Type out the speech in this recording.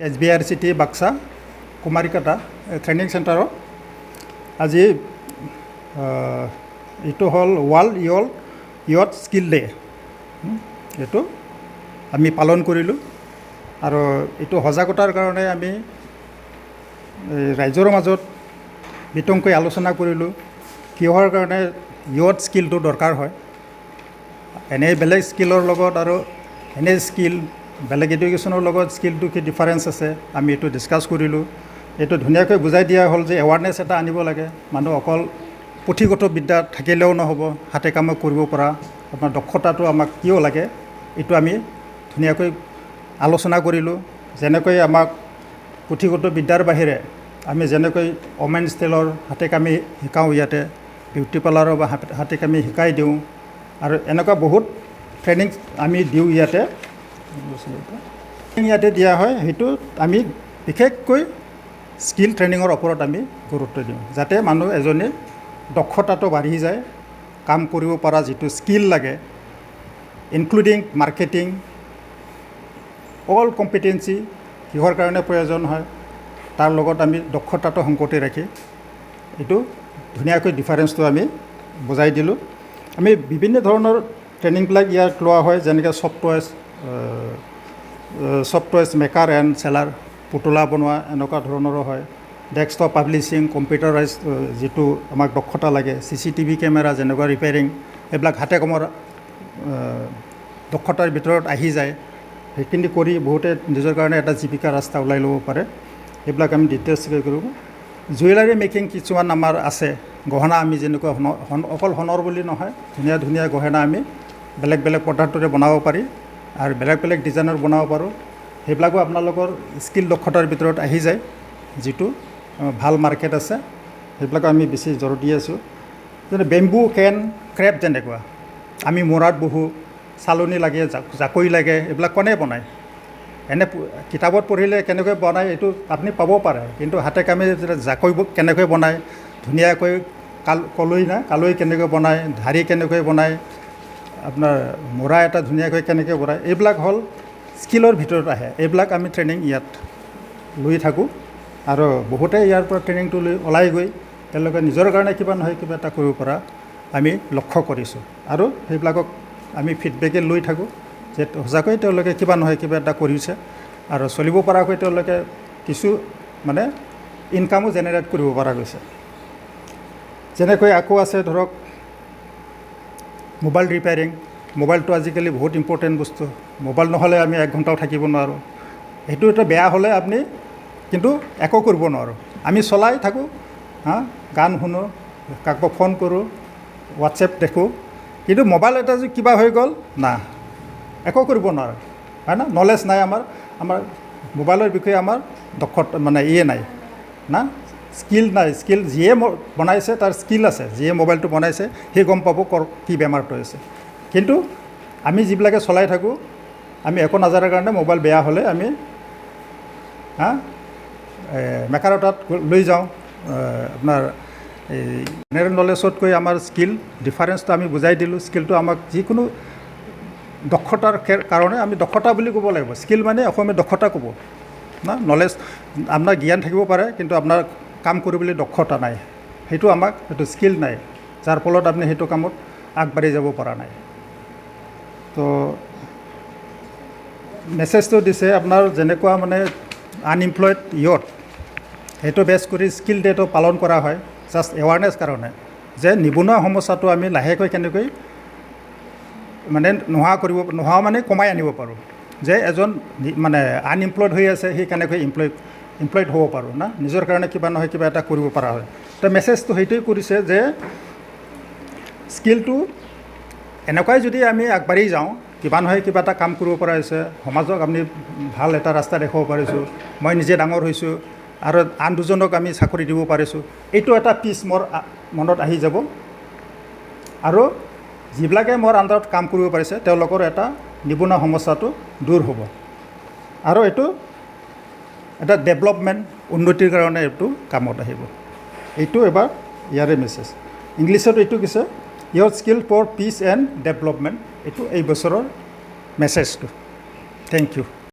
SBRCT Baksa কুমাৰিকাটা training চেণ্টাৰত আজি এইটো হ'ল ৱৰ্ল্ড য়ুথ স্কিল ডে। এইটো আমি পালন কৰিলোঁ আৰু এইটো সজাগতাৰ কাৰণে আমি ৰাইজৰ মাজত বিতংকৈ আলোচনা কৰিলোঁ কিহৰ কাৰণে য়ুথ স্কিলটো দৰকাৰ হয়। এনেই বেলেগ স্কিলৰ লগত আৰু এনে স্কিল বেলেগ এডুকেশ্যনৰ লগত স্কিলটো কি ডিফাৰেঞ্চ আছে আমি এইটো ডিছকাছ কৰিলোঁ। এইটো ধুনীয়াকৈ বুজাই দিয়া হ'ল যে এৱাৰনেছ এটা আনিব লাগে। মানুহ অকল পুথিগত বিদ্যা থাকিলেও নহ'ব, হাতে কামে কৰিব পৰা আপোনাৰ দক্ষতাটো আমাক কিয় লাগে এইটো আমি ধুনীয়াকৈ আলোচনা কৰিলোঁ। যেনেকৈ আমাক পুথিগত বিদ্যাৰ বাহিৰে আমি যেনেকৈ ওমেন ষ্টাইলৰ হাতে কামে শিকাওঁ, ইয়াতে বিউটি পাৰ্লাৰৰ বা হাতে কামে শিকাই দিওঁ আৰু এনেকুৱা বহুত ট্ৰেইনিং আমি দিওঁ ইয়াতে দিয়া হয়। সেইটো আমি বিশেষকৈ স্কিল ট্ৰেইনিঙৰ ওপৰত আমি গুৰুত্ব দিওঁ, যাতে মানুহ এজনে দক্ষতাটো বাঢ়ি যায়, কাম কৰিব পৰা যিটো স্কিল লাগে ইনক্লুডিং মাৰ্কেটিং অল কম্পিটেঞ্চি কিহৰ কাৰণে প্ৰয়োজন হয় তাৰ লগত আমি দক্ষতাটো সংকটে ৰাখি এইটো ধুনীয়াকৈ ডিফাৰেঞ্চটো আমি বুজাই দিলোঁ। আমি বিভিন্ন ধৰণৰ ট্ৰেইনিংবিলাক ইয়াত লোৱা হয়, যেনেকৈ ছফ্টৱেৰ মেকাৰ এণ্ড চেলাৰ, পুতলা বনোৱা এনেকুৱা ধৰণৰো হয়। ডেস্কটপ পাব্লিছিং, কম্পিউটাৰাইজ যিটো আমাক দক্ষতা লাগে, CCTV কেমেৰা যেনেকুৱা ৰিপেয়াৰিং, এইবিলাক হাতে কামৰ দক্ষতাৰ ভিতৰত আহি যায়। সেইখিনি কৰি বহুতে নিজৰ কাৰণে এটা জীৱিকা ৰাস্তা ওলাই ল'ব পাৰে। এইবিলাক আমি ডিটেইলছ কৰোঁ। জুৱেলাৰী মেকিং কিছুমান আমাৰ আছে, গহনা আমি যেনেকুৱা অকল সোণৰ বুলি নহয়, ধুনীয়া ধুনীয়া গহনা আমি বেলেগ বেলেগ পদাৰ্থৰে বনাব পাৰি আৰু বেলেগ বেলেগ ডিজাইনৰ বনাব পাৰোঁ। সেইবিলাকো আপোনালোকৰ স্কিল দক্ষতাৰ ভিতৰত আহি যায়, যিটো ভাল মাৰ্কেট আছে। সেইবিলাকো আমি বেছি জোৰ দি আছোঁ। যেনে বেম্বু কেন ক্ৰেপ, যেনেকুৱা আমি মূৰত বহোঁ, চালনি লাগে, জাকৈ লাগে, এইবিলাক কোনে বনায়? এনে কিতাপত পঢ়িলে কেনেকৈ বনায় এইটো আপুনি পাব পাৰে, কিন্তু হাতে কামে জাকৈ কেনেকৈ বনায়, ধুনীয়াকৈ কালৈ কেনেকৈ বনায়, ধাৰি কেনেকৈ বনায়, আপোনাৰ মূৰা এটা ধুনীয়াকৈ কেনেকৈ বনায়, এইবিলাক হ'ল স্কিলৰ ভিতৰত আহে। এইবিলাক আমি ট্ৰেইনিং ইয়াত লৈ থাকোঁ আৰু বহুতে ইয়াৰ পৰা ট্ৰেইনিংটো লৈ ওলাই গৈ তেওঁলোকে নিজৰ কাৰণে কিবা নহয় কিবা এটা কৰিব পৰা আমি লক্ষ্য কৰিছোঁ আৰু সেইবিলাকক আমি ফিডবেকে লৈ থাকোঁ যে সঁচাকৈ তেওঁলোকে কিবা নহয় কিবা এটা কৰিছে আৰু চলিব পৰাকৈ তেওঁলোকে কিছু মানে ইনকামো জেনেৰেট কৰিব পৰা গৈছে। যেনেকৈ আকৌ আছে ধৰক মোবাইল ৰিপেয়াৰিং। মোবাইলটো আজিকালি বহুত ইম্পৰ্টেণ্ট বস্তু, মোবাইল নহ'লে আমি 1 ঘণ্টাও থাকিব নোৱাৰোঁ। সেইটো এটা বেয়া হ'লে আপুনি কিন্তু একো কৰিব নোৱাৰোঁ। আমি চলাই থাকোঁ, গান শুনো, কাৰোবাক ফোন কৰোঁ, হোৱাটছএপ দেখোঁ, কিন্তু মোবাইল এটা যদি কিবা হৈ গ'ল না, একো কৰিব নোৱাৰোঁ, হয় না? নলেজ নাই আমাৰ মোবাইলৰ বিষয়ে আমাৰ দক্ষতা মানে নাই না, স্কিল নাই। স্কিল যিয়ে বনাইছে তাৰ স্কিল আছে, যিয়ে মোবাইলটো বনাইছে সেই গম পাব কি বেমাৰটো হৈছে। কিন্তু আমি যিবিলাকে চলাই থাকোঁ, আমি একো নাজানাৰ কাৰণে মোবাইল বেয়া হ'লে আমি মেকাৰৰ তাত লৈ যাওঁ। আপোনাৰ এই জেনেৰেল নলেজতকৈ আমাৰ স্কিল ডিফাৰেঞ্চটো আমি বুজাই দিলোঁ। স্কিলটো আমাক যিকোনো দক্ষতাৰ কাৰণে আমি দক্ষতা বুলি ক'ব লাগিব। স্কিল মানে অসমীয়া দক্ষতা ক'ব না। নলেজ আপোনাৰ জ্ঞান থাকিব পাৰে, কিন্তু আপোনাৰ কাম কৰিবলৈ দক্ষতা নাই, সেইটো স্কিল নাই, যাৰ ফলত আপুনি সেইটো কামত আগবাঢ়ি যাব পৰা নাই। তো মেছেজটো দিছে আপোনাৰ যেনেকুৱা মানে আনএমপ্লয়ড ইয়থ, সেইটো বেছ কৰি স্কিল ডেটো পালন কৰা হয় জাষ্ট এৱাৰনেছ কাৰণে, যে নিবনুৱা সমস্যাটো আমি লাহেকৈ কেনেকৈ মানে নোহোৱা মানে কমাই আনিব পাৰোঁ। যে এজন মানে আনএমপ্লয়ড হৈ আছে, সি কেনেকৈ এমপ্লয়ড হ'ব পাৰোঁ না, নিজৰ কাৰণে কিবা নহয় কিবা এটা কৰিব পৰা হয়। তো মেছেজটো সেইটোৱে কৰিছে যে স্কিলটো এনেকুৱাই যদি আমি আগবাঢ়ি যাওঁ, কিবা নহয় কিবা এটা কাম কৰিব পৰা হৈছে, সমাজক আমি ভাল এটা ৰাস্তা দেখুৱাব পাৰিছোঁ, মই নিজে ডাঙৰ হৈছোঁ আৰু আন দুজনক আমি চাকৰি দিব পাৰিছোঁ, এইটো এটা পিচ মোৰ মনত আহি যাব আৰু যিবিলাকে মোৰ আণ্ডাৰত কাম কৰিব পাৰিছে তেওঁলোকৰ এটা নিবনুৱা সমস্যাটো দূৰ হ'ব আৰু এইটো এটা ডেভেলপমেণ্ট উন্নতিৰ কাৰণে এইটো কামত আহিব। এইটো এবাৰ ইয়াৰে মেছেজ। ইংলিছত এইটো কৈছে year skill for peace and development, এইটো এই বছৰৰ মেছেজটো। Thank U.